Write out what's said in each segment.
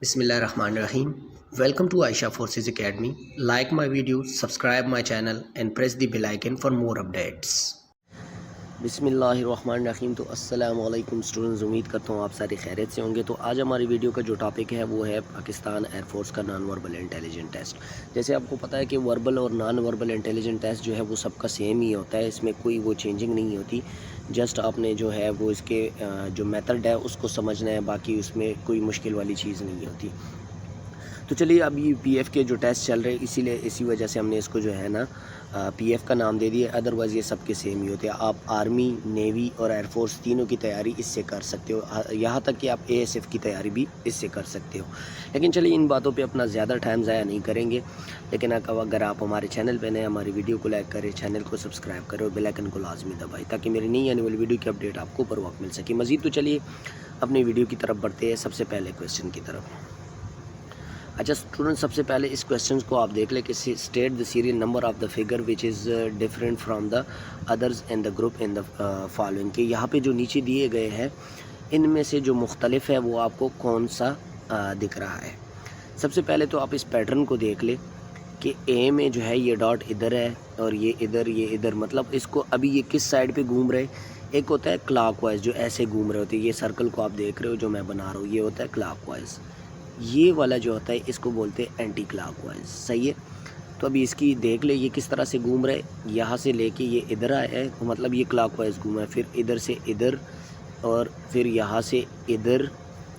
Bismillahirrahmanirrahim. Welcome to Aisha Forces Academy. Like my videos, subscribe my channel and press the bell icon for more updates. बिस्मिल्लाहिर्रहमानिर्रहीम। तो अस्सलाम वालेकुम students, उम्मीद करता हूँ आप सारी खैरियत से होंगे। तो आज हमारी वीडियो का जो टॉपिक है वो है पाकिस्तान एयरफोर्स का नॉन वर्बल इंटेलिजेंट टेस्ट। जैसे आपको पता है कि वर्बल और नॉन वर्बल इंटेलिजेंट टेस्ट जो है वो सबका सेम ही होता है, इसमें कोई वो चेंजिंग नहीं होती। जस्ट आपने जो है वो इसके जो मेथड है उसको समझना है, बाकी उसमें कोई मुश्किल वाली चीज़ नहीं होती। तो चलिए, अब ये पीएफ के जो टेस्ट चल रहे हैं इसीलिए इसी वजह से हमने इसको जो है ना पीएफ का नाम दे दिया। अदरवाइज़ ये सबके सेम ही होते हैं। आप आर्मी, नेवी और एयरफोर्स तीनों की तैयारी इससे कर सकते हो, यहाँ तक कि आप एएसएफ की तैयारी भी इससे कर सकते हो। लेकिन चलिए, इन बातों पे अपना ज़्यादा टाइम ज़ाया नहीं करेंगे। लेकिन अगर आप हमारे चैनल पर नए, हमारी वीडियो को लाइक करें, चैनल को सब्सक्राइब करें और बेल आइकन को लाजमी दबाएं ताकि मेरी नई आने वाली वीडियो की अपडेट आपको बर वक्त मिल सके। मज़ीद तो चलिए अपनी वीडियो की तरफ बढ़ते हैं। सबसे पहले क्वेश्चन की तरफ। अच्छा स्टूडेंट, सबसे पहले इस क्वेश्चन को आप देख लें कि state the serial number of the figure which is different from the others in the group in the following. के यहाँ पे जो नीचे दिए गए हैं इनमें से जो मुख्तलिफ है वो आपको कौन सा दिख रहा है। सबसे पहले तो आप इस पैटर्न को देख लें कि ए में जो है ये डॉट इधर है और ये इधर, मतलब इसको अभी ये किस साइड पे घूम रहे। एक होता है क्लॉकवाइज जो ऐसे घूम रहे होते हैं, ये सर्कल को आप देख रहे हो जो मैं बना रहा हूँ, ये होता है क्लॉकवाइज। ये वाला जो होता है इसको बोलते हैं एंटी क्लॉकवाइज। सही है। तो अभी इसकी देख ले, ये किस तरह से घूम रहा है। यहाँ से लेके ये इधर आया है, मतलब ये क्लॉकवाइज घूमा है, फिर इधर से इधर और फिर यहाँ से इधर।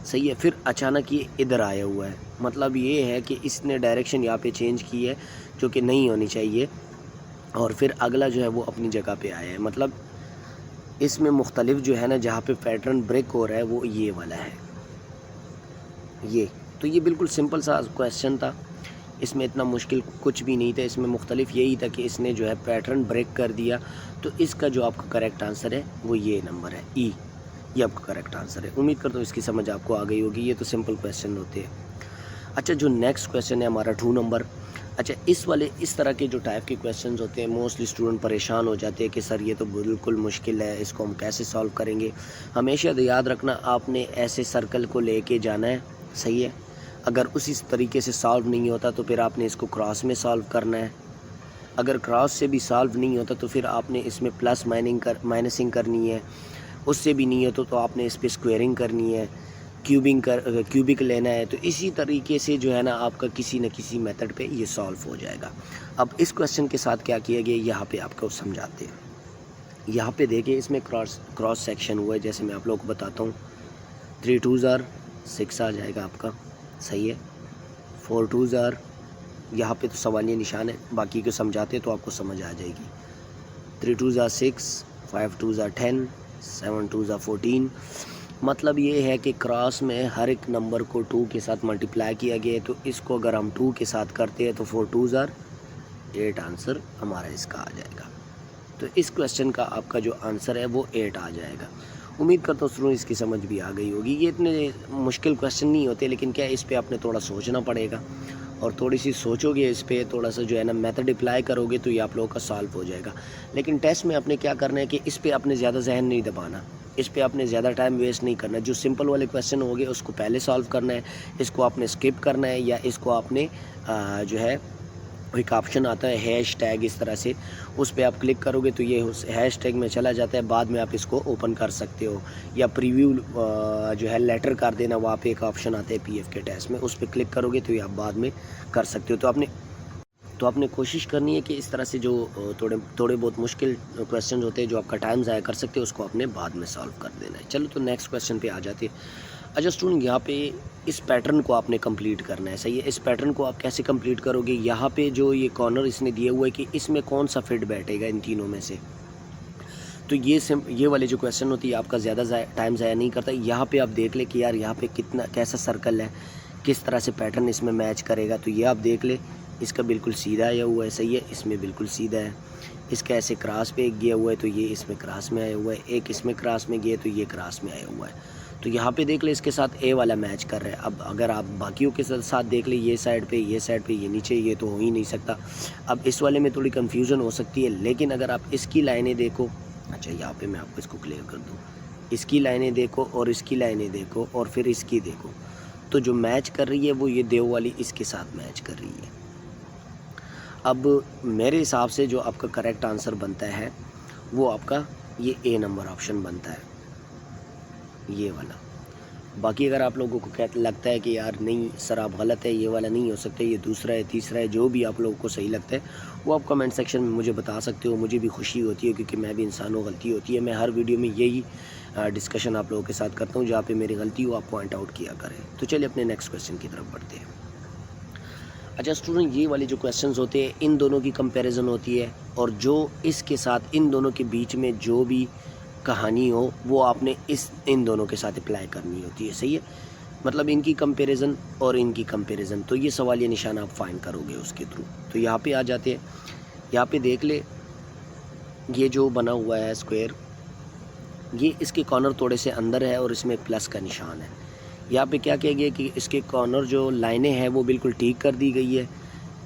सही है। फिर अचानक ये इधर आया हुआ है, मतलब ये है कि इसने डायरेक्शन यहाँ पे चेंज की है जो कि नहीं होनी चाहिए। और फिर अगला जो है वो अपनी जगह पे आया है, मतलब इसमें मुख्तलिफ जो है ना जहाँ पे पैटर्न ब्रेक हो रहा है वो ये वाला है। ये तो ये बिल्कुल सिंपल सा क्वेश्चन था, इसमें इतना मुश्किल कुछ भी नहीं था। इसमें मुख्तलिफ यही था कि इसने जो है पैटर्न ब्रेक कर दिया। तो इसका जो आपका करेक्ट आंसर है वो ये नंबर है ई, ये आपका करेक्ट आंसर है। उम्मीद करता हूँ इसकी समझ आपको आ गई होगी। ये तो सिंपल क्वेश्चन होते हैं। अच्छा, जो नेक्स्ट क्वेश्चन है हमारा 2 नंबर। अच्छा, इस तरह के जो टाइप के क्वेश्चंस होते हैं मोस्टली स्टूडेंट परेशान हो जाते हैं कि सर ये तो बिल्कुल मुश्किल है, इसको हम कैसे सॉल्व करेंगे। हमेशा याद रखना, आपने ऐसे सर्कल को लेके जाना है। सही है। अगर उसी तरीके से सॉल्व नहीं होता तो फिर आपने इसको क्रॉस में सॉल्व करना है। अगर क्रॉस से भी सॉल्व नहीं होता तो फिर आपने इसमें प्लस माइनसिंग करनी है। उससे भी नहीं होता तो आपने इस पर स्क्वेयरिंग करनी है, क्यूबिक लेना है। तो इसी तरीके से जो है ना आपका किसी न किसी मेथड पे ये सॉल्व हो जाएगा। अब इस क्वेश्चन के साथ क्या किया गया यहाँ पे आपको समझाते हैं। यहाँ पे देखिए, इसमें क्रॉस सेक्शन हुआ है, जैसे मैं आप लोगों को बताता हूँ। 3 2s are 6 आ जाएगा आपका। सही है। 4 2s are, यहाँ पे तो सवालिया निशान है, बाकी को समझाते तो आपको समझ आ जाएगी। 3 2s are 6, 5 2s are 10, 7 2s are 14। मतलब ये है कि क्रॉस में हर एक नंबर को 2 के साथ मल्टीप्लाई किया गया है। तो इसको अगर हम 2 के साथ करते हैं तो 4 2s are 8 आंसर हमारा इसका आ जाएगा। तो इस क्वेश्चन का आपका जो आंसर है वो 8 आ जाएगा। उम्मीद करता हूँ स्टूडेंट इसकी समझ भी आ गई होगी। ये इतने मुश्किल क्वेश्चन नहीं होते, लेकिन क्या इस पे आपने थोड़ा सोचना पड़ेगा और थोड़ी सी सोचोगे इस पे, थोड़ा सा जो है ना मेथड अप्लाई करोगे तो ये आप लोगों का सॉल्व हो जाएगा। लेकिन टेस्ट में आपने क्या करना है कि इस पे आपने ज़्यादा जहन नहीं दबाना, इस पे आपने ज़्यादा टाइम वेस्ट नहीं करना। जो सिंपल वाले क्वेश्चन होंगे उसको पहले सॉल्व करना है, इसको आपने स्किप करना है, या इसको आपने जो है एक ऑप्शन आता है हैश टैग, इस तरह से उस पर आप क्लिक करोगे तो ये हैश टैग में चला जाता है। बाद में आप इसको ओपन कर सकते हो, या प्रीव्यू जो है लेटर कर देना, वहाँ पे एक ऑप्शन आता है पीएफ के टेस्ट में, उस पर क्लिक करोगे तो ये आप बाद में कर सकते हो। तो आपने कोशिश करनी है कि इस तरह से जो थोड़े बहुत मुश्किल क्वेश्चन होते हैं जो आपका टाइम ज़ाया कर सकते हो उसको आपने बाद में सॉल्व कर देना है। चलो तो नेक्स्ट क्वेश्चन पे आ जाते हैं। अच्छा स्टूडेंट, यहाँ पे इस पैटर्न को आपने कंप्लीट करना है। सही है। इस पैटर्न को आप कैसे कंप्लीट करोगे, यहाँ पे जो ये कॉर्नर इसने दिया हुआ है कि इसमें कौन सा फिट बैठेगा इन तीनों में से। तो ये वाले जो क्वेश्चन होती है आपका ज़्यादा टाइम ज़ाया नहीं करता। यहाँ पे आप देख ले कि यार यहाँ पे कैसा सर्कल है, किस तरह से पैटर्न इसमें मैच करेगा। तो ये आप देख ले, इसका बिल्कुल सीधा आया हुआ है। सही है। इसमें बिल्कुल सीधा है। इसका ऐसे क्रॉस पे एक गया हुआ है तो ये इसमें क्रॉस में आया हुआ है, एक इसमें क्रॉस में गया तो ये क्रॉस में आया हुआ है। तो यहाँ पे देख ले इसके साथ ए वाला मैच कर रहा है। अब अगर आप बाकियों के साथ देख ले, ये साइड पे ये नीचे, ये तो हो ही नहीं सकता। अब इस वाले में थोड़ी कन्फ्यूज़न हो सकती है, लेकिन अगर आप इसकी लाइनें देखो। अच्छा, यहाँ पे मैं आपको इसको क्लियर कर दूँ। इसकी लाइनें देखो और इसकी लाइनें देखो और फिर इसकी देखो, तो जो मैच कर रही है वो ये देव वाली इसके साथ मैच कर रही है। अब मेरे हिसाब से जो आपका करेक्ट आंसर बनता है वो आपका ये ए नंबर ऑप्शन बनता है, ये वाला। बाकी अगर आप लोगों को लगता है कि यार नहीं सर आप गलत है, ये वाला नहीं हो सकता, ये दूसरा है, तीसरा है, जो भी आप लोगों को सही लगता है वो आप कमेंट सेक्शन में मुझे बता सकते हो। मुझे भी खुशी होती है क्योंकि मैं भी इंसान हूँ, गलती होती है। मैं हर वीडियो में यही डिस्कशन आप लोगों के साथ करता हूँ, जहाँ पे मेरी गलती हो आप पॉइंट आउट किया करें। तो चलिए अपने नेक्स्ट क्वेश्चन की तरफ बढ़ते हैं। अच्छा स्टूडेंट, ये वाले जो क्वेश्चंस होते हैं इन दोनों की कंपैरिजन होती है, और जो इसके साथ इन दोनों के बीच में जो भी कहानी हो वो आपने इन दोनों के साथ अप्लाई करनी होती है। सही है, मतलब इनकी कंपैरिजन और इनकी कंपैरिजन, तो ये सवाल ये निशान आप फाइंड करोगे उसके थ्रू। तो यहाँ पे आ जाते हैं, यहाँ पे देख ले ये जो बना हुआ है स्क्वायर, ये इसके कॉर्नर थोड़े से अंदर है और इसमें प्लस का निशान है। यहाँ पे क्या किया गया कि इसके कॉर्नर जो लाइनें हैं वो बिल्कुल ठीक कर दी गई है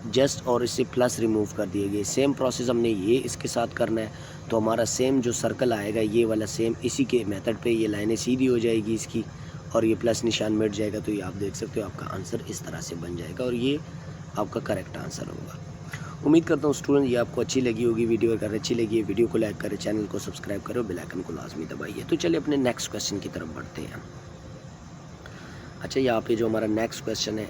जस्ट, और इससे प्लस रिमूव कर दिए गए। सेम प्रोसेस हमने ये इसके साथ करना है, तो हमारा सेम जो सर्कल आएगा ये वाला सेम इसी के मेथड पे ये लाइनें सीधी हो जाएगी इसकी, और ये प्लस निशान मिट जाएगा। तो ये आप देख सकते हो आपका आंसर इस तरह से बन जाएगा और ये आपका करेक्ट आंसर होगा। उम्मीद करता हूँ स्टूडेंट ये आपको अच्छी लगी होगी वीडियो। अगर अच्छी लगी है वीडियो को लाइक करें, चैनल को सब्सक्राइब करो, बेल आइकन को लाजमी दबाइए। तो चलिए अपने नेक्स्ट क्वेश्चन की तरफ बढ़ते हैं। अच्छा, यहाँ पे जो हमारा नेक्स्ट क्वेश्चन है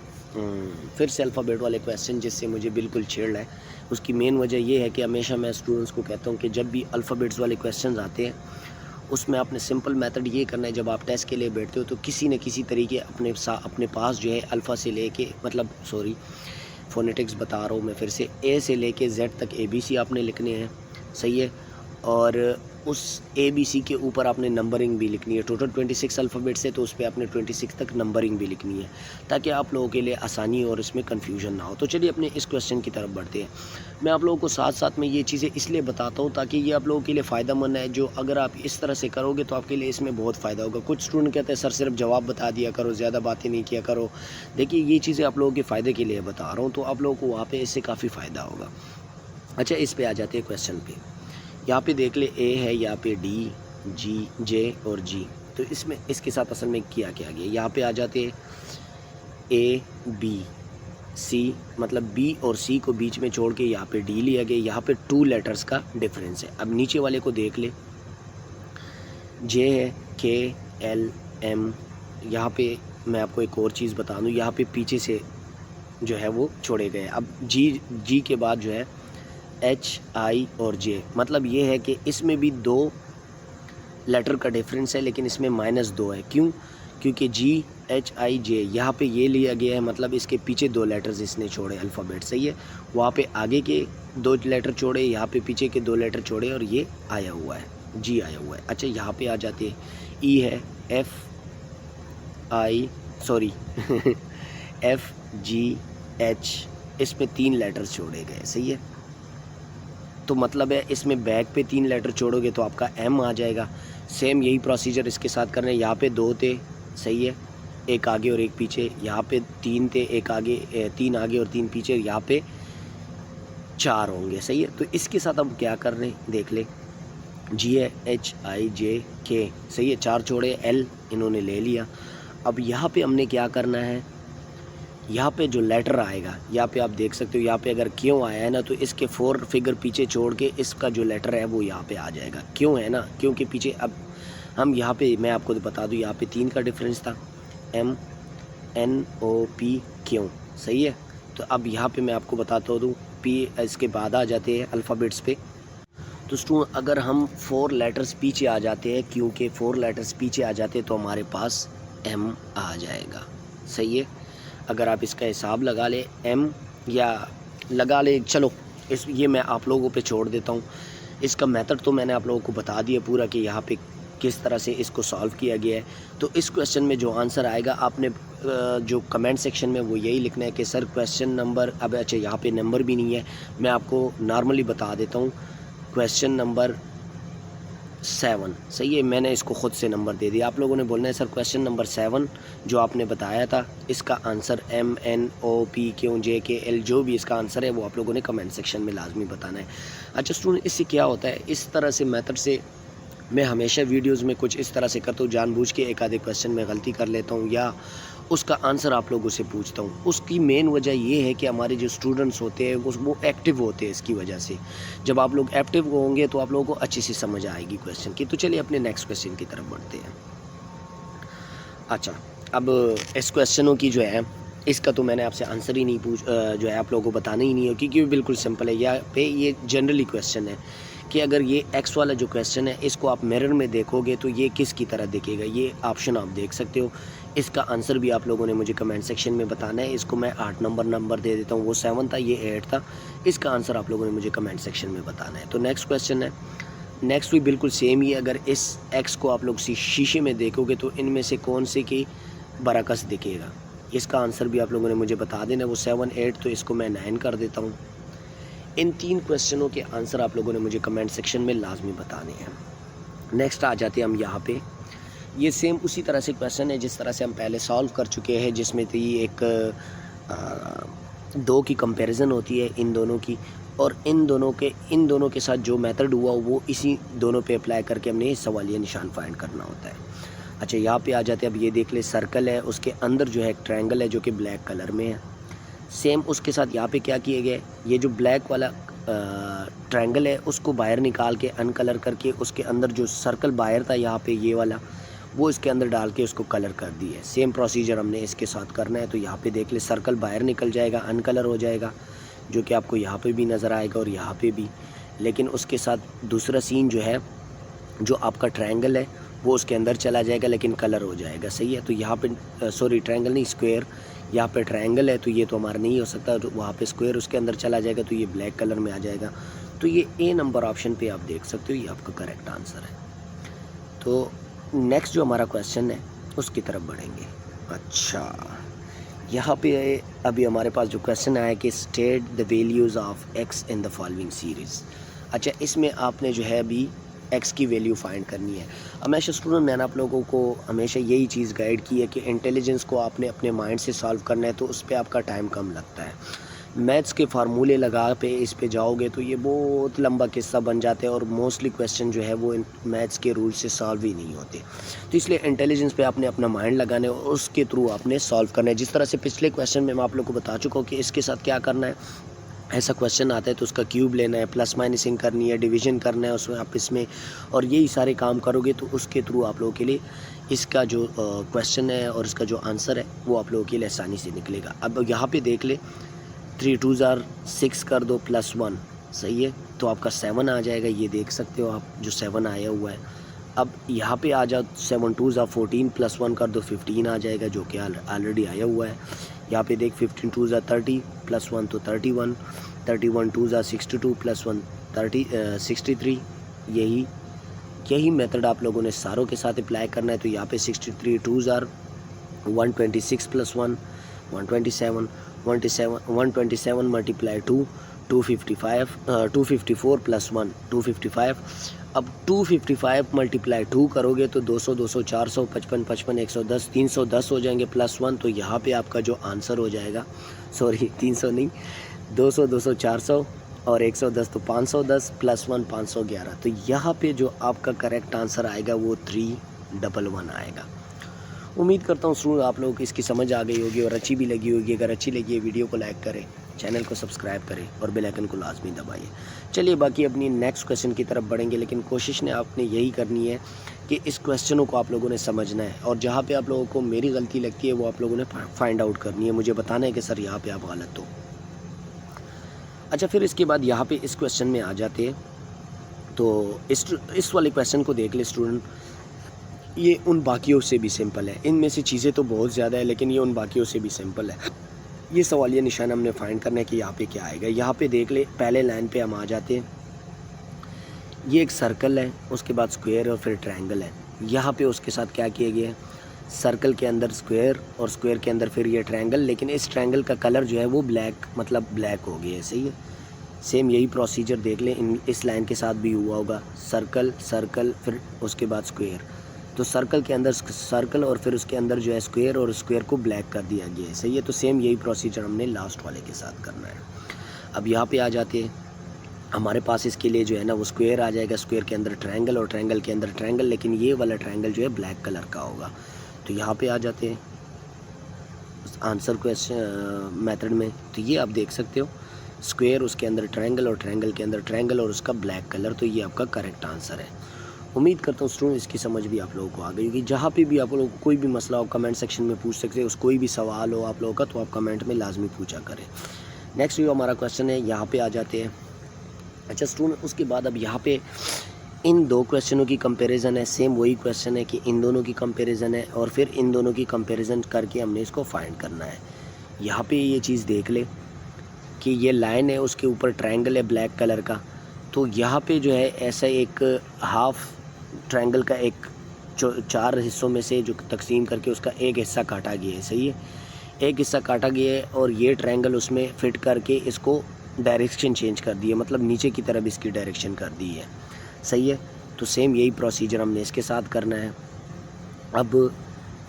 फिर से अल्फ़ाबेट वाले क्वेश्चन जिससे मुझे बिल्कुल छेड़ रहा है। उसकी मेन वजह ये है कि हमेशा मैं स्टूडेंट्स को कहता हूँ कि जब भी अल्फ़ाबेट्स वाले क्वेश्चन आते हैं उसमें आपने सिंपल मेथड ये करना है, जब आप टेस्ट के लिए बैठते हो तो किसी न किसी तरीके अपने पास जो है अल्फ़ा से लेके, मतलब सॉरी फोनेटिक्स बता रहा हूँ मैं फिर से, ए से लेके जेड तक ABC आपने लिखने हैं। सही है, और उस ABC के ऊपर आपने नंबरिंग भी लिखनी है। टोटल 26 अल्फ़ाबेट्स है तो उस पर आपने 26 तक नंबरिंग भी लिखनी है ताकि आप लोगों के लिए आसानी और इसमें कन्फ्यूजन ना हो। तो चलिए अपने इस क्वेश्चन की तरफ बढ़ते हैं। मैं आप लोगों को साथ साथ में ये चीज़ें इसलिए बताता हूँ ताकि ये आप लोगों के लिए फ़ायदा मंद है। जो अगर आप इस तरह से करोगे तो आपके लिए इसमें बहुत फ़ायदा होगा। कुछ स्टूडेंट कहते हैं सर सिर्फ जवाब बता दिया करो, ज़्यादा बातें नहीं किया करो। देखिए ये चीज़ें आप लोगों के फ़ायदे के लिए बता रहा हूँ, तो आप लोगों को वहाँ पर इससे काफ़ी फ़ायदा होगा। अच्छा, इस पर आ जाते हैं क्वेश्चन पे। यहाँ पे देख ले ए है, यहाँ पे D, G, J और G। तो इसमें इसके साथ असल में क्या गया, यहाँ पे आ जाते हैं A, B, C, मतलब B और C को बीच में छोड़ के यहाँ पे D लिया गया। यहाँ पे 2 लेटर्स का डिफरेंस है। अब नीचे वाले को देख ले, J है, K, L, M। यहाँ पे मैं आपको एक और चीज़ बता दूँ, यहाँ पे पीछे से जो है वो छोड़े गए। अब G के बाद जो है H, I और J, मतलब ये है कि इसमें भी 2 लेटर का डिफरेंस है लेकिन इसमें -2 है। क्यों? क्योंकि G, H, I, J यहाँ पे ये लिया गया है, मतलब इसके पीछे 2 लेटर्स इसने छोड़े अल्फ़ाबेट। सही है, वहाँ पे आगे के 2 लेटर छोड़े, यहाँ पे पीछे के 2 लेटर छोड़े और ये आया हुआ है, G आया हुआ है। अच्छा, यहाँ पे आ जाते हैं E है, F, G, H, इसमें 3 लेटर्स छोड़े गए। सही है, तो मतलब है इसमें बैक पे 3 लेटर छोड़ोगे तो आपका M आ जाएगा। सेम यही प्रोसीजर इसके साथ करना है। यहाँ पे 2 थे, सही है, एक आगे और एक पीछे। यहाँ पे 3 थे, 3 आगे और 3 पीछे। यहाँ पे 4 होंगे। सही है, तो इसके साथ अब क्या कर रहे हैं देख ले, G है, H, I, J, K। सही है, 4 छोड़े, L इन्होंने ले लिया। अब यहाँ पे हमने क्या करना है, यहाँ पे जो लेटर आएगा, यहाँ पे आप देख सकते हो, यहाँ पे अगर क्यों आया है ना तो इसके 4 फिगर पीछे छोड़ के इसका जो लेटर है वो यहाँ पे आ जाएगा। क्यों है ना, क्योंकि पीछे अब हम यहाँ पे मैं आपको बता दूँ, यहाँ पे 3 का डिफरेंस था, M, N, O, P, क्यों। सही है, तो अब यहाँ पे मैं आपको बताता दूँ, P इसके बाद आ जाते हैं अल्फ़ाबेट्स पे। तो स्टूडेंट अगर हम 4 लेटर्स पीछे आ जाते हैं, क्योंकि 4 लेटर्स पीछे आ जाते हैं तो हमारे पास M आ जाएगा। सही है, अगर आप इसका हिसाब लगा ले M या लगा ले, चलो ये मैं आप लोगों पे छोड़ देता हूँ। इसका मेथड तो मैंने आप लोगों को बता दिया पूरा कि यहाँ पे किस तरह से इसको सॉल्व किया गया है। तो इस क्वेश्चन में जो आंसर आएगा आपने जो कमेंट सेक्शन में वो यही लिखना है कि सर क्वेश्चन नंबर, अब अच्छा यहाँ पे नंबर भी नहीं है, मैं आपको नॉर्मली बता देता हूँ, क्वेश्चन नंबर 7। सही है, मैंने इसको ख़ुद से नंबर दे दिया। आप लोगों ने बोलना है सर क्वेश्चन नंबर 7 जो आपने बताया था इसका answer M, N, O, P, Q, J, K, L, जो भी इसका आंसर है वो आप लोगों ने कमेंट सेक्शन में लाजमी बताना है। अच्छा स्टूडेंट, इससे क्या होता है, इस तरह से मेथड से मैं हमेशा वीडियोस में कुछ इस तरह से करता हूँ, जानबूझ के एक आधे क्वेश्चन में गलती कर लेता हूँ या उसका आंसर आप लोगों से पूछता हूँ। उसकी मेन वजह ये है कि हमारे जो स्टूडेंट्स होते हैं वो एक्टिव होते हैं। इसकी वजह से जब आप लोग एक्टिव होंगे तो आप लोगों को अच्छी सी समझ आएगी क्वेश्चन की। तो चलिए अपने नेक्स्ट क्वेश्चन की तरफ बढ़ते हैं। अच्छा, अब इस क्वेश्चनों की जो है इसका तो मैंने आपसे आंसर ही नहीं जो है आप लोगों को बताना ही नहीं है, क्योंकि वो बिल्कुल सिंपल है। यहाँ पे ये जनरली क्वेश्चन है कि अगर ये एक्स वाला जो क्वेश्चन है इसको आप मिरर में देखोगे तो ये किस की तरह दिखेगा। ये ऑप्शन आप देख सकते हो। इसका आंसर भी आप लोगों ने मुझे कमेंट सेक्शन में बताना है। इसको मैं 8 नंबर दे देता हूँ। वो 7 था, ये 8 था। इसका आंसर आप लोगों ने मुझे कमेंट सेक्शन में बताना है। तो नेक्स्ट क्वेश्चन है, नेक्स्ट भी बिल्कुल सेम ही है। अगर इस एक्स को आप लोग शीशे में देखोगे तो इनमें से कौन से की बरअक्स दिखेगा। इसका आंसर भी आप लोगों ने मुझे बता देना। वो 7, 8, तो इसको मैं 9 कर देता हूँ। इन 3 क्वेश्चनों के आंसर आप लोगों ने मुझे कमेंट सेक्शन में लाजमी बताने हैं। नेक्स्ट आ जाते हैं हम यहाँ पे। ये सेम उसी तरह से क्वेश्चन है जिस तरह से हम पहले सॉल्व कर चुके हैं, जिसमें थी एक 2 की कंपैरिजन होती है इन दोनों की, और इन दोनों के साथ जो मेथड हुआ वो इसी दोनों पे अप्लाई करके हमने सवालिया निशान फाइंड करना होता है। अच्छा, यहाँ पे आ जाते हैं। अब ये देख ले, सर्कल है, उसके अंदर जो है एक ट्रायंगल है जो कि ब्लैक कलर में है। सेम उसके साथ यहाँ पे क्या किए गए, ये जो ब्लैक वाला ट्रायंगल है उसको बाहर निकाल के अनकलर करके उसके अंदर जो सर्कल बाहर था यहाँ पे ये वाला, वो इसके अंदर डाल के उसको कलर कर दिया है। सेम प्रोसीजर हमने इसके साथ करना है। तो यहाँ पे देख ले, सर्कल बाहर निकल जाएगा, अनकलर हो जाएगा, जो कि आपको यहाँ पे भी नज़र आएगा और यहाँ पे भी। लेकिन उसके साथ दूसरा सीन जो है, जो आपका ट्रायंगल है वो उसके अंदर चला जाएगा लेकिन कलर हो जाएगा। सही है। तो यहाँ पे सॉरी ट्रायंगल नहीं, स्क्वायर। यहाँ पे ट्रायंगल है तो ये तो हमारा नहीं हो सकता। तो वहाँ पे स्क्वायर उसके अंदर चला जाएगा तो ये ब्लैक कलर में आ जाएगा। तो ये ए नंबर ऑप्शन पे आप देख सकते हो, ये आपका करेक्ट आंसर है। तो नेक्स्ट जो हमारा क्वेश्चन है उसकी तरफ बढ़ेंगे। अच्छा, यहाँ पे अभी हमारे पास जो क्वेश्चन आया कि state the values of x in the following series. अच्छा, इसमें आपने जो है अभी एक्स की वैल्यू फाइंड करनी है। हमेशा स्टूडेंट, मैंने आप लोगों को हमेशा यही चीज़ गाइड की है कि इंटेलिजेंस को आपने अपने माइंड से सॉल्व करना है, तो उस पर आपका टाइम कम लगता है। मैथ्स के फार्मूले लगा पे इस पे जाओगे तो ये बहुत लंबा किस्सा बन जाता है और मोस्टली क्वेश्चन जो है वो मैथ्स के रूल से सॉल्व ही नहीं होते। तो इसलिए इंटेलिजेंस पे आपने अपना माइंड लगाना है और उसके थ्रू आपने सॉल्व करना है। जिस तरह से पिछले क्वेश्चन में मैं आप लोग को बता चुका हूँ कि इसके साथ क्या करना है। ऐसा क्वेश्चन आता है तो उसका क्यूब लेना है, प्लस माइनसिंग करनी है, डिवीजन करना है उसमें आप इसमें, और यही सारे काम करोगे तो उसके थ्रू आप लोगों के लिए इसका जो क्वेश्चन है और इसका जो आंसर है वो आप लोगों के लिए आसानी से निकलेगा। अब यहाँ पे देख ले, 3 2 6 कर दो +1, सही है, तो आपका 7 आ जाएगा। ये देख सकते हो आप, जो 7 आया हुआ है। अब यहाँ पे आ जाओ, 7 2 14 +1 कर दो 15 आ जाएगा, जो कि ऑलरेडी आया हुआ है। यहाँ पे देख, 15 2 30 +1 तो 31, 31 2 62 +1 63। यही मेथड आप लोगों ने सारों के साथ अप्लाई करना है। तो यहाँ पे 63 2 126 +1 127 127 मल्टीप्लाई 2 255 254 +1 255। अब 255 मल्टीप्लाई 2 करोगे तो 200 200 400 55 55 110 310 हो जाएंगे +1। तो यहाँ पे आपका जो आंसर हो जाएगा, सॉरी 300 नहीं, 200 200 400 और 110 तो 510 +1 511। तो यहाँ पे जो आपका करेक्ट आंसर आएगा वो 311 आएगा। उम्मीद करता हूँ स्टूडेंट आप लोगों को इसकी समझ आ गई होगी और अच्छी भी लगी होगी। अगर अच्छी लगी है वीडियो को लाइक करें, चैनल को सब्सक्राइब करें और बेल आइकन को लाजमी दबाइए। चलिए बाकी अपनी नेक्स्ट क्वेश्चन की तरफ बढ़ेंगे, लेकिन कोशिश ने आपने यही करनी है कि इस क्वेश्चनों को आप लोगों ने समझना है और जहाँ पे आप लोगों को मेरी गलती लगती है वो आप लोगों ने फाइंड आउट करनी है। मुझे बताना है कि सर यहाँ पे आप गलत हो। अच्छा, फिर इसके बाद यहाँ पे इस क्वेश्चन में आ जाते हैं। तो इस वाले क्वेश्चन को देख ले स्टूडेंट, ये उन बाकियों से भी सिंपल है। इनमें से चीज़ें तो बहुत ज़्यादा है लेकिन ये उन बाकियों से भी सिंपल है। ये सवालिया निशान हमने फाइंड करना है कि यहाँ पे क्या आएगा। यहाँ पे देख ले, पहले लाइन पे हम आ जाते हैं। ये एक सर्कल है, उसके बाद स्क्वायर और फिर ट्रायंगल है। यहाँ पे उसके साथ क्या किया गया है, सर्कल के अंदर स्क्वायर और स्क्वायर के अंदर फिर ये ट्रायंगल, लेकिन इस ट्रायंगल का कलर जो है वो ब्लैक, मतलब ब्लैक हो गया है। सही है। सेम यही प्रोसीजर देख लें इस लाइन के साथ भी हुआ होगा। सर्कल सर्कल फिर उसके बाद स्क्वायर, तो सर्कल के अंदर सर्कल और फिर उसके अंदर जो है स्क्वायर और स्क्वायर को ब्लैक कर दिया गया है। सही है। तो सेम यही प्रोसीजर हमने लास्ट वाले के साथ करना है। अब यहाँ पे आ जाते हैं, हमारे पास इसके लिए जो है ना वो स्क्वायर आ जाएगा, स्क्वायर के अंदर ट्रायंगल और ट्रायंगल के अंदर ट्रायंगल, लेकिन ये वाला ट्रायंगल जो है ब्लैक कलर का होगा। तो यहाँ पे आ जाते हैं, आंसर क्वेश्चन मेथड में, तो ये आप देख सकते हो स्क्वायर, उसके अंदर ट्रायंगल और ट्रायंगल के अंदर ट्रायंगल और उसका ब्लैक कलर, तो ये आपका करेक्ट आंसर है। उम्मीद करता हूँ स्टूडेंट इसकी समझ भी आप लोगों को आ गई होगी। जहाँ पे भी आप लोगों को कोई भी मसला हो कमेंट सेक्शन में पूछ सकते हो, कोई भी सवाल हो आप लोगों का तो आप कमेंट में लाजमी पूछा करें। नेक्स्ट जो हमारा क्वेश्चन है यहाँ पे आ जाते हैं। अच्छा स्टूडेंट, उसके बाद अब यहाँ पे इन दो क्वेश्चनों की कंपैरिजन है, सेम वही क्वेश्चन है कि इन दोनों की कंपैरिजन है और फिर इन दोनों की कंपैरिजन करके हमने इसको फाइंड करना है। यहाँ पे ये चीज़ देख ले कि ये लाइन है, उसके ऊपर ट्रायंगल है ब्लैक कलर का, तो यहाँ पे जो है ऐसा एक हाफ ट्रायंगल का एक 4 हिस्सों में से जो तकसीम करके उसका एक हिस्सा काटा गया है, सही है, एक हिस्सा काटा गया है और ये ट्रायंगल उसमें फिट करके इसको डायरेक्शन चेंज कर दी है, मतलब नीचे की तरफ इसकी डायरेक्शन कर दी है, सही है। तो सेम यही प्रोसीजर हमने इसके साथ करना है। अब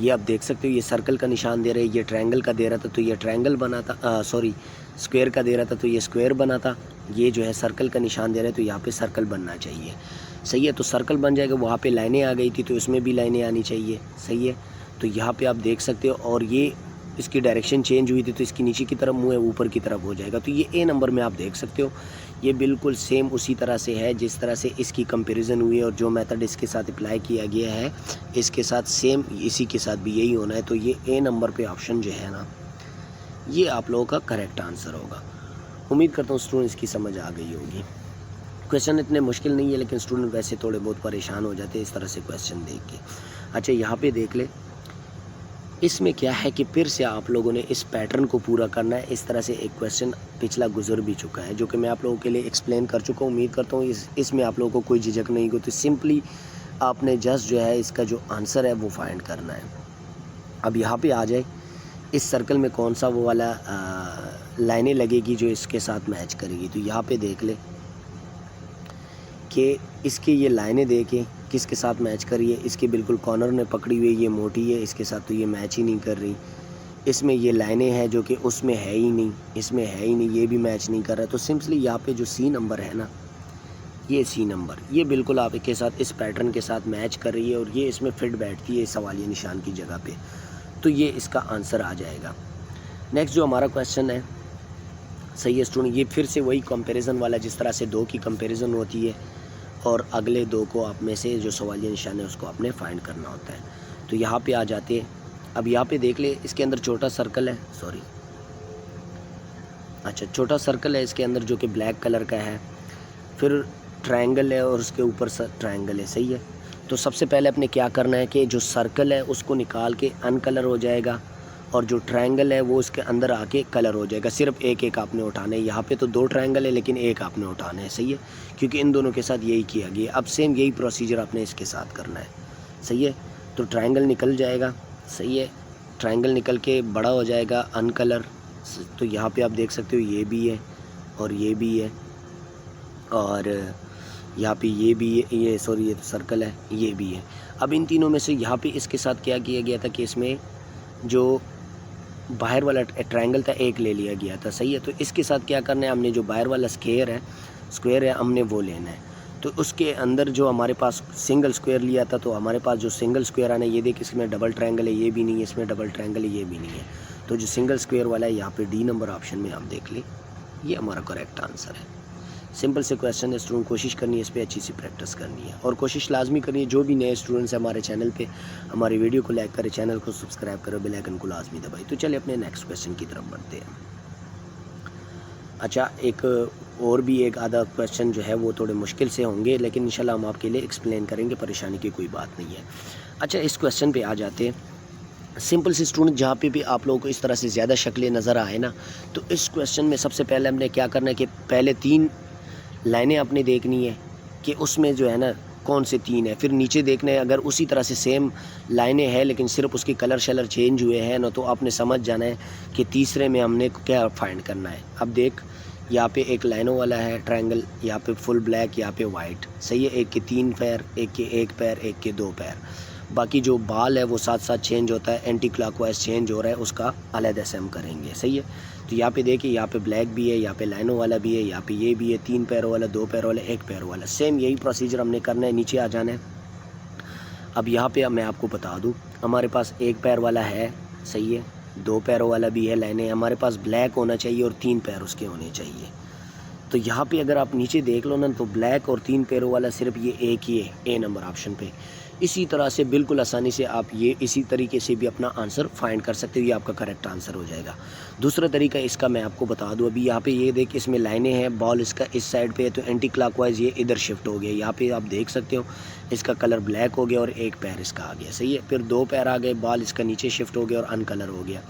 ये आप देख सकते हो ये सर्कल का निशान दे रहे हैं, ये ट्रायंगल का दे रहा था तो ये ट्रायंगल बना था, स्क्वायर का दे रहा था तो ये स्क्वायर बना था, ये जो है सर्कल का निशान दे रहे हैं तो यहाँ पे सर्कल बनना चाहिए, सही है। तो सर्कल बन जाएगा, वहाँ पे लाइनें आ गई थी तो इसमें भी लाइनें आनी चाहिए, सही है। तो यहाँ पे आप देख सकते हो और ये इसकी डायरेक्शन चेंज हुई थी तो इसकी नीचे की तरफ मुँह है, ऊपर की तरफ हो जाएगा। तो ये ए नंबर में आप देख सकते हो ये बिल्कुल सेम उसी तरह से है जिस तरह से इसकी कंपैरिजन हुई है और जो मेथड इसके साथ अप्लाई किया गया है इसके साथ सेम इसी के साथ भी यही होना है। तो ये ए नंबर पे ऑप्शन जो है ना ये आप लोगों का करेक्ट आंसर होगा। उम्मीद करता हूँ स्टूडेंट इसकी समझ आ गई होगी। क्वेश्चन इतने मुश्किल नहीं है लेकिन स्टूडेंट वैसे थोड़े बहुत परेशान हो जाते हैं इस तरह से क्वेश्चन देख के। अच्छा यहाँ पे देख ले, इसमें क्या है कि फिर से आप लोगों ने इस पैटर्न को पूरा करना है। इस तरह से एक क्वेश्चन पिछला गुजर भी चुका है जो कि मैं आप लोगों के लिए एक्सप्लेन कर चुका हूँ। उम्मीद करता हूँ इसमें आप लोगों को कोई झिझक नहीं हो, तो सिंपली आपने जस्ट जो है इसका जो आंसर है वो फाइंड करना है। अब यहाँ पे आ जाए, इस सर्कल में कौन सा वो वाला लाइनें लगेगी जो इसके साथ मैच करेगी। तो यहाँ पे देख ले कि इसके ये लाइनें देखें किसके साथ मैच करी है। इसके बिल्कुल कॉर्नर ने पकड़ी हुई है, ये मोटी है, इसके साथ तो ये मैच ही नहीं कर रही। इसमें ये लाइनें हैं जो कि उसमें है ही नहीं, इसमें है ही नहीं, ये भी मैच नहीं कर रहा। तो सिंपली यहाँ पे जो सी नंबर है ना, ये सी नंबर ये बिल्कुल आपके साथ इस पैटर्न के साथ मैच कर रही है और ये इसमें फिट बैठती है इस सवालिया निशान की जगह पे, तो ये इसका आंसर आ जाएगा। नेक्स्ट जो हमारा क्वेश्चन है, सही है स्टूडेंट, ये फिर से वही कंपैरिजन वाला जिस तरह से दो की कंपैरिजन होती है और अगले दो को आप में से जो सवालिया निशान है उसको आपने फाइंड करना होता है। तो यहाँ पे आ जाते हैं। अब यहाँ पे देख ले, इसके अंदर छोटा सर्कल है, अच्छा छोटा सर्कल है इसके अंदर जो कि ब्लैक कलर का है, फिर ट्रायंगल है और उसके ऊपर ट्रायंगल है, सही है। तो सबसे पहले अपने क्या करना है कि जो सर्कल है उसको निकाल के अनकलर हो जाएगा और जो ट्रायंगल है वो उसके अंदर आके कलर हो जाएगा। सिर्फ एक एक आपने उठाना है। यहाँ पे तो 2 ट्रायंगल है लेकिन एक आपने उठाना है, सही है, क्योंकि इन दोनों के साथ यही किया गया। अब सेम यही प्रोसीजर आपने इसके साथ करना है, सही है। तो ट्रायंगल निकल जाएगा, सही है, ट्रायंगल निकल के बड़ा हो जाएगा अनकलर। तो यहाँ पे आप देख सकते हो ये भी है और ये भी है और यहाँ पे ये भी है, ये तो सर्कल है, ये भी है। अब इन तीनों में से यहाँ पे इसके साथ क्या किया गया था कि इसमें जो बाहर वाला ट्रायंगल था एक ले लिया गया था, सही है। तो इसके साथ क्या करना है, हमने जो बाहर वाला स्क्वायर है हमने वो लेना है। तो उसके अंदर जो हमारे पास सिंगल स्क्वायर लिया था तो हमारे पास जो सिंगल स्क्वायर आना है, ये देख इसमें डबल ट्रायंगल है, ये भी नहीं है, इसमें डबल ट्रायंगल है, ये भी नहीं है। तो जो सिंगल स्क्वायर वाला है यहाँ पे डी नंबर ऑप्शन में आप देख लें, ये हमारा करेक्ट आंसर है। सिंपल से क्वेश्चन है स्टूडेंट, कोशिश करनी है इस पर अच्छी सी प्रैक्टिस करनी है और कोशिश लाजमी करनी है। जो भी नए स्टूडेंट्स हैं हमारे चैनल पे, हमारी वीडियो को लाइक करें, चैनल को सब्सक्राइब करें, बेल आइकन को लाजमी दबाई। तो चलिए अपने नेक्स्ट क्वेश्चन की तरफ बढ़ते हैं। अच्छा, एक और भी एक आधा क्वेश्चन जो है वो थोड़े मुश्किल से होंगे लेकिन इंशाल्लाह हम आपके लिए एक्सप्लेन करेंगे, परेशानी की कोई बात नहीं है। अच्छा, इस क्वेश्चन पे आ जाते हैं। सिंपल से स्टूडेंट, जहाँ पे भी आप लोगों को इस तरह से ज़्यादा शक्लें नज़र आए ना, तो इस क्वेश्चन में सबसे पहले हमने क्या करना है कि पहले 3 लाइनें आपने देखनी है कि उसमें जो है ना कौन से 3 है। फिर नीचे देखना है, अगर उसी तरह से सेम लाइनें हैं लेकिन सिर्फ उसकी कलर शलर चेंज हुए हैं ना, तो आपने समझ जाना है कि तीसरे में हमने क्या फाइंड करना है। अब देख, यहाँ पे एक लाइनों वाला है ट्रायंगल, यहाँ पे फुल ब्लैक, यहाँ पे वाइट, सही है। एक के 3 पैर, एक के 1 पैर, एक के 2 पैर। बाकी जो बाल है वो साथ साथ चेंज होता है, एंटी क्लॉकवाइज चेंज हो रहा है, उसका अलग से हम करेंगे, सही है। तो यहाँ पे देखिए, यहाँ पे ब्लैक भी है, यहाँ पे लाइनों वाला भी है, यहाँ पे ये भी है, 3 पैरों वाला, 2 पैरों वाला, 1 पैर वाला। सेम यही प्रोसीजर हमने करना है। नीचे आ जाना है। अब यहाँ पे मैं आपको बता दूँ, हमारे पास 1 पैर वाला है, सही है, 2 पैरों वाला भी है लाइनें, हमारे पास ब्लैक होना चाहिए और 3 पैर उसके होने चाहिए। तो यहाँ पे अगर आप नीचे देख लो ना तो ब्लैक और 3 पैरों वाला सिर्फ ये एक ही है ए नंबर ऑप्शन पे। इसी तरह से बिल्कुल आसानी से आप ये इसी तरीके से भी अपना आंसर फाइंड कर सकते हो, ये आपका करेक्ट आंसर हो जाएगा। दूसरा तरीका इसका मैं आपको बता दूं, अभी यहाँ पे ये देख इसमें लाइनें हैं, बॉल इसका इस साइड पे है तो एंटी क्लॉकवाइज ये इधर शिफ्ट हो गया। यहाँ पे आप देख सकते हो इसका कलर ब्लैक हो गया और एक पैर इसका आ गया, सही है। फिर 2 पैर आ गए, बॉल इसका नीचे शिफ्ट हो गया और अनकलर हो गया।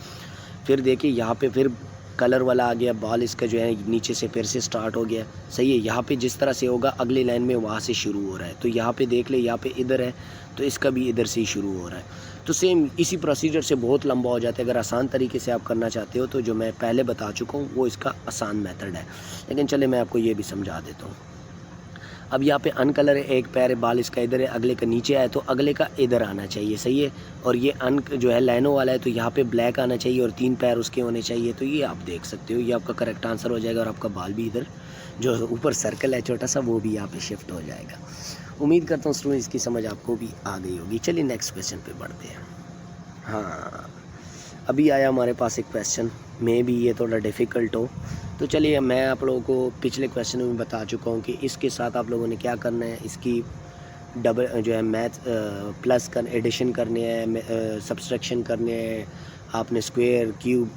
फिर देखिए यहाँ पे फिर कलर वाला आ गया, बॉल इसका जो है नीचे से फिर से स्टार्ट हो गया, सही है। यहाँ पे जिस तरह से होगा अगली लाइन में वहाँ से शुरू हो रहा है, तो यहाँ पे देख ले यहाँ पे इधर है तो इसका भी इधर से ही शुरू हो रहा है। तो सेम इसी प्रोसीजर से बहुत लंबा हो जाता है। अगर आसान तरीके से आप करना चाहते हो तो जो मैं पहले बता चुका हूँ वो इसका आसान मेथड है, लेकिन चले मैं आपको ये भी समझा देता हूँ। अब यहाँ पे अनकलर है, एक पैर है, बाल इसका इधर है, अगले का नीचे आए तो अगले का इधर आना चाहिए, सही है। और ये जो है लाइनों वाला है तो यहाँ पे ब्लैक आना चाहिए और 3 पैर उसके होने चाहिए। तो ये आप देख सकते हो, ये आपका करेक्ट आंसर हो जाएगा और आपका बाल भी इधर जो ऊपर सर्कल है छोटा सा वो भी यहाँ पे शिफ्ट हो जाएगा। उम्मीद करता हूँ स्टूडेंट इसकी समझ आपको भी आ गई होगी। चलिए नेक्स्ट क्वेश्चन पे बढ़ते हैं। हाँ, अभी आया हमारे पास एक क्वेश्चन, मे भी ये थोड़ा डिफ़िकल्ट हो, तो चलिए मैं आप लोगों को पिछले क्वेश्चन में बता चुका हूँ कि इसके साथ आप लोगों ने क्या करना है, इसकी डबल जो है मैथ प्लस कर एडिशन करने हैं, सब्सट्रैक्शन करने हैं, आपने स्क्वायर क्यूब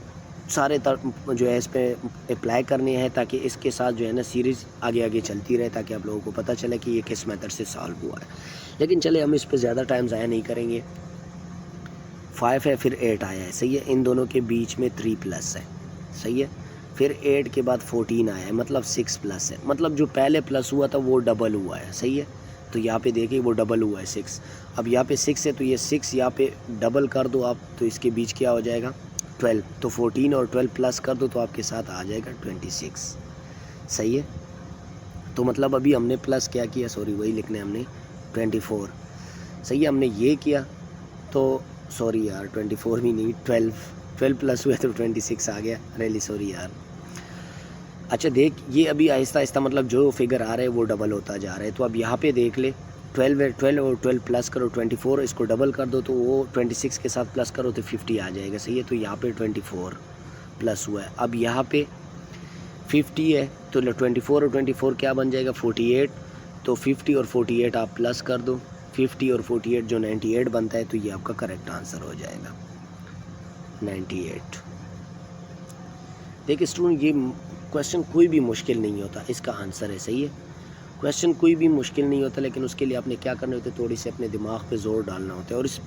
सारे जो है इस पर अप्लाई करने हैं ताकि इसके साथ जो है ना सीरीज़ आगे आगे चलती रहे, ताकि आप लोगों को पता चले कि ये किस मेथड से सॉल्व हुआ है। लेकिन चले हम इस पर ज़्यादा टाइम ज़ाया नहीं करेंगे। 5 है फिर 8 आया है, सही है। इन दोनों के बीच में 3 प्लस है, सही है। फिर 8 के बाद 14 आया है, मतलब 6 प्लस है, मतलब जो पहले प्लस हुआ था वो डबल हुआ है, सही है। तो यहाँ पे देखिए वो डबल हुआ है 6। अब यहाँ पे 6 है तो ये 6 यहाँ पे डबल कर दो आप, तो इसके बीच क्या हो जाएगा 12। तो 14 और 12 प्लस कर दो तो आपके साथ आ जाएगा 26, सही है। तो मतलब अभी हमने प्लस क्या किया, सॉरी वही लिखना है हमने 24, सही है। हमने ये किया तो सॉरी यार 24 भी नहीं 12 प्लस हुआ तो 26 आ गया, रियली सॉरी यार। अच्छा देख ये अभी आहिस्ता आहिस्ता मतलब जो फिगर आ रहा है वो डबल होता जा रहा है। तो अब यहाँ पे देख ले 12 और 12 प्लस करो 24, इसको डबल कर दो तो वो 26 के साथ प्लस करो तो 50 आ जाएगा, सही है। तो यहाँ पे 24 प्लस हुआ है, अब यहाँ पे 50 है तो 24 और 24 क्या बन जाएगा 48। तो 50 और 48 आप प्लस कर दो, 50 और 48 जो 98 बनता है, तो ये आपका करेक्ट आंसर हो जाएगा 98। देखिए स्टूडेंट ये क्वेश्चन कोई भी मुश्किल नहीं होता, इसका आंसर है, सही है। क्वेश्चन कोई भी मुश्किल नहीं होता, लेकिन उसके लिए आपने क्या करना होता है, थोड़ी सी अपने दिमाग पे जोर डालना होता है। और इस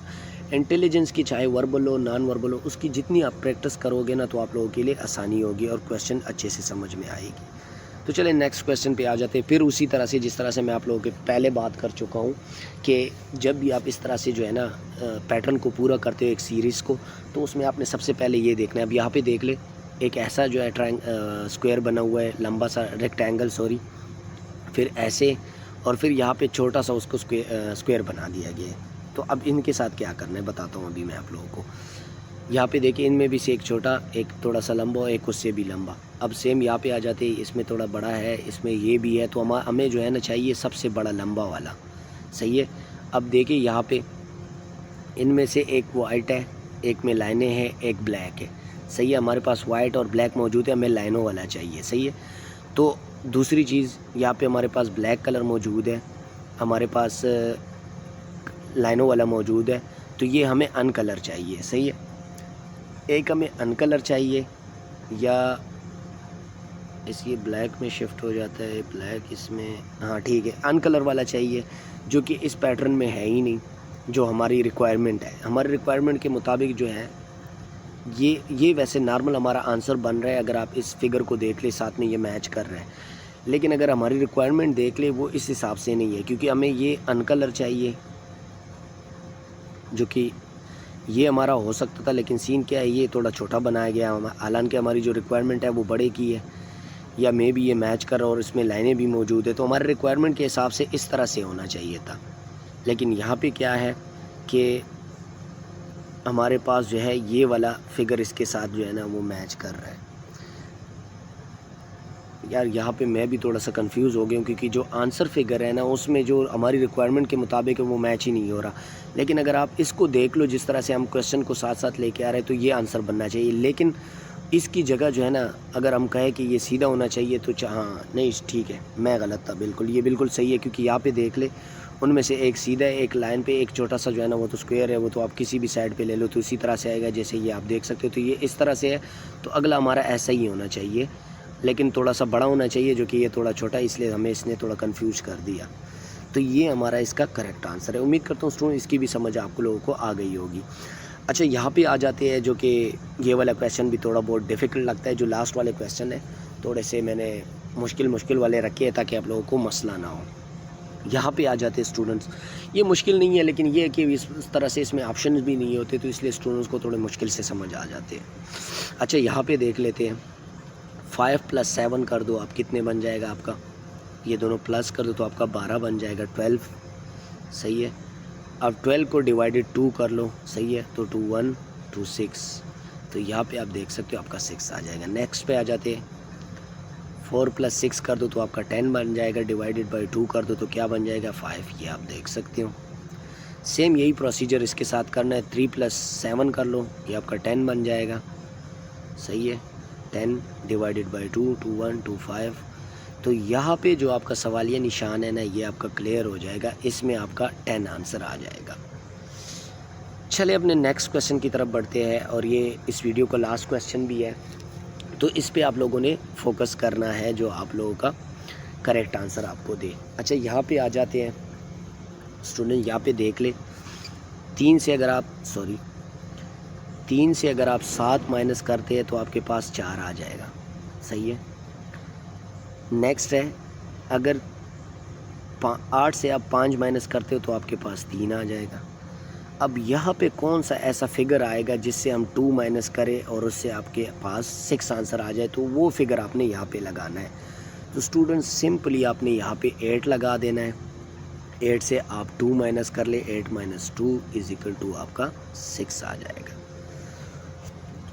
इंटेलिजेंस की चाहे वर्बल हो नॉन वर्बल हो, उसकी जितनी आप प्रैक्टिस करोगे ना तो आप लोगों के लिए आसानी होगी और क्वेश्चन अच्छे से समझ में आएगी। तो चलिए नेक्स्ट क्वेश्चन पे आ जाते हैं। फिर उसी तरह से जिस तरह से मैं आप लोगों के पहले बात कर चुका हूँ कि जब भी आप इस तरह से जो है ना पैटर्न को पूरा करते हो एक सीरीज़ को, तो उसमें आपने सबसे पहले ये देखना है। अब यहाँ पे देख ले एक ऐसा जो है स्क्वायर बना हुआ है, लंबा सा रेक्टेंगल सॉरी, फिर ऐसे और फिर यहाँ पे छोटा सा उसको स्क्वायर बना दिया गया है। तो अब इनके साथ क्या करना है बताता हूँ अभी मैं आप लोगों को। यहाँ पे देखिए इनमें भी से एक छोटा, एक थोड़ा सा लंबा और एक उससे भी लंबा। अब सेम यहाँ पे आ जाते हैं, इसमें थोड़ा बड़ा है, इसमें ये भी है, तो हमें जो है ना चाहिए सबसे बड़ा लंबा वाला, सही है। अब देखिए यहाँ पे इनमें से एक वाइट है, एक में लाइनें हैं, एक ब्लैक है, सही है। हमारे पास वाइट और ब्लैक मौजूद है, हमें लाइनों वाला चाहिए, सही है। तो दूसरी चीज़ यहाँ पे हमारे पास ब्लैक कलर मौजूद है, हमारे पास लाइनों वाला मौजूद है, तो ये हमें अनकलर चाहिए, सही है। एक हमें अनकलर चाहिए या ये ब्लैक में शिफ्ट हो जाता है, ब्लैक इसमें, हाँ ठीक है, अनकलर वाला चाहिए जो कि इस पैटर्न में है ही नहीं, जो हमारी रिक्वायरमेंट है। हमारी रिक्वायरमेंट के मुताबिक जो है ये वैसे नॉर्मल हमारा आंसर बन रहा है, अगर आप इस फिगर को देख ले साथ में ये मैच कर रहा है। लेकिन अगर हमारी रिक्वायरमेंट देख ले वो इस हिसाब से नहीं है, क्योंकि हमें ये अनकलर चाहिए जो कि ये हमारा हो सकता था, लेकिन सीन क्या है ये थोड़ा छोटा बनाया गया, हालांकि हमारी जो रिक्वायरमेंट है वो बड़े की है, या मे भी ये मैच कर और इसमें लाइनें भी मौजूद है, तो हमारे रिक्वायरमेंट के हिसाब से इस तरह से होना चाहिए था। लेकिन यहाँ पे क्या है कि हमारे पास जो है ये वाला फिगर इसके साथ जो है ना वो मैच कर रहा है। यार यहाँ पे मैं भी थोड़ा सा कंफ्यूज हो गया हूँ, क्योंकि जो आंसर फिगर है ना उसमें जो हमारी रिक्वायरमेंट के मुताबिक है वो मैच ही नहीं हो रहा। लेकिन अगर आप इसको देख लो, जिस तरह से हम क्वेश्चन को साथ साथ लेके आ रहे हैं, तो ये आंसर बनना चाहिए। लेकिन इसकी जगह जो है ना, अगर हम कहें कि ये सीधा होना चाहिए तो हाँ नहीं ठीक है, मैं गलत था बिल्कुल, ये बिल्कुल सही है। क्योंकि यहाँ पे देख ले, उनमें से एक सीधा है, एक लाइन पे, एक छोटा सा जो है ना वो तो स्क्वायर है, वो तो आप किसी भी साइड पे ले लो तो इसी तरह से आएगा। जैसे ये आप देख सकते हो, तो ये इस तरह से है, तो अगला हमारा ऐसा ही होना चाहिए, लेकिन थोड़ा सा बड़ा होना चाहिए, जो कि ये थोड़ा छोटा, इसलिए हमें इसने थोड़ा कंफ्यूज कर दिया। तो ये हमारा इसका करेक्ट आंसर है। उम्मीद करता हूँ स्टूडेंट इसकी भी समझ आपको लोगों को आ गई होगी। अच्छा, यहाँ पे आ जाते हैं, जो कि ये वाला क्वेश्चन भी थोड़ा बहुत डिफ़िकल्ट लगता है। जो लास्ट वाले क्वेश्चन है थोड़े से मैंने मुश्किल वाले रखे हैं ताकि आप लोगों को मसला ना हो। यहाँ पे आ जाते हैं स्टूडेंट्स, ये मुश्किल नहीं है, लेकिन ये है कि इस तरह से इसमें ऑप्शन भी नहीं होते, तो इसलिए स्टूडेंट्स को थोड़े मुश्किल से समझ आ जाते हैं। अच्छा, यहाँ पे देख लेते हैं, 5 + 7 कर दो आप, कितने बन जाएगा आपका? ये दोनों प्लस कर दो तो आपका 12 बन जाएगा, 12। सही है। अब 12 को डिवाइडेड 2 कर लो, सही है, तो 2 1 2 6, तो यहाँ पे आप देख सकते हो आपका 6 आ जाएगा। नेक्स्ट पे आ जाते हैं, 4 + 6 कर दो तो आपका 10 बन जाएगा, डिवाइडेड बाई 2 कर दो तो क्या बन जाएगा? 5। ये आप देख सकते हो। सेम यही प्रोसीजर इसके साथ करना है। 3 + 7 कर लो, ये आपका 10 बन जाएगा, सही है, 10 डिवाइडेड बाई 2, 2 1 2 5। तो यहाँ पे जो आपका सवालिया निशान है ना, ये आपका क्लियर हो जाएगा, इसमें आपका 10 आंसर आ जाएगा। चलिए अपने नेक्स्ट क्वेश्चन की तरफ बढ़ते हैं, और ये इस वीडियो का लास्ट क्वेश्चन भी है, तो इस पे आप लोगों ने फोकस करना है, जो आप लोगों का करेक्ट आंसर आपको दे। अच्छा, यहाँ पे आ जाते हैं स्टूडेंट, यहाँ पे देख ले, 3 से अगर आप 7 माइनस करते हैं तो आपके पास 4 आ जाएगा, सही है। नेक्स्ट है, अगर 8 से आप 5 माइनस करते हो तो आपके पास 3 आ जाएगा। अब यहाँ पे कौन सा ऐसा फिगर आएगा जिससे हम 2 माइनस करें और उससे आपके पास 6 आंसर आ जाए, तो वो फिगर आपने यहाँ पे लगाना है। तो स्टूडेंट्स सिंपली आपने यहाँ पे 8 लगा देना है, 8 से आप 2 माइनस कर ले, 8 - 2 = आपका 6 आ जाएगा।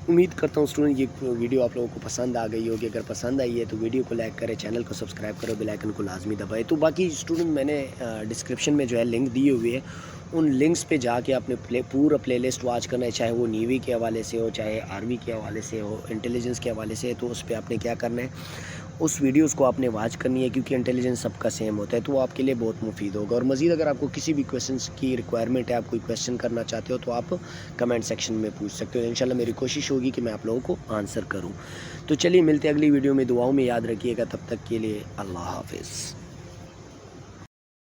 उम्मीद करता हूँ स्टूडेंट ये वीडियो आप लोगों को पसंद आ गई होगी। अगर पसंद आई है तो वीडियो को लाइक करें, चैनल को सब्सक्राइब करो, बेल आइकन को लाजमी दबाएं। तो बाकी स्टूडेंट मैंने डिस्क्रिप्शन में जो है लिंक दिए हुए है, उन लिंक्स पे जाके आपने पूरा प्लेलिस्ट वॉच करना है, चाहे वो नेवी के हवाले से हो, चाहे आर्मी के हवाले से हो, इंटेलिजेंस के हवाले से है, तो उस पर आपने क्या करना है, उस वीडियोस को आपने वॉच करनी है, क्योंकि इंटेलिजेंस सबका सेम होता है, तो वो आपके लिए बहुत मुफीद होगा। और मज़ीद अगर आपको किसी भी क्वेश्चन की रिक्वायरमेंट है, आप कोई क्वेश्चन करना चाहते हो, तो आप कमेंट सेक्शन में पूछ सकते हो। इंशाल्लाह मेरी कोशिश होगी कि मैं आप लोगों को आंसर करूँ। तो चलिए मिलते हैं अगली वीडियो में, दुआओं में याद रखिएगा। तब तक के लिए अल्लाह हाफिज़।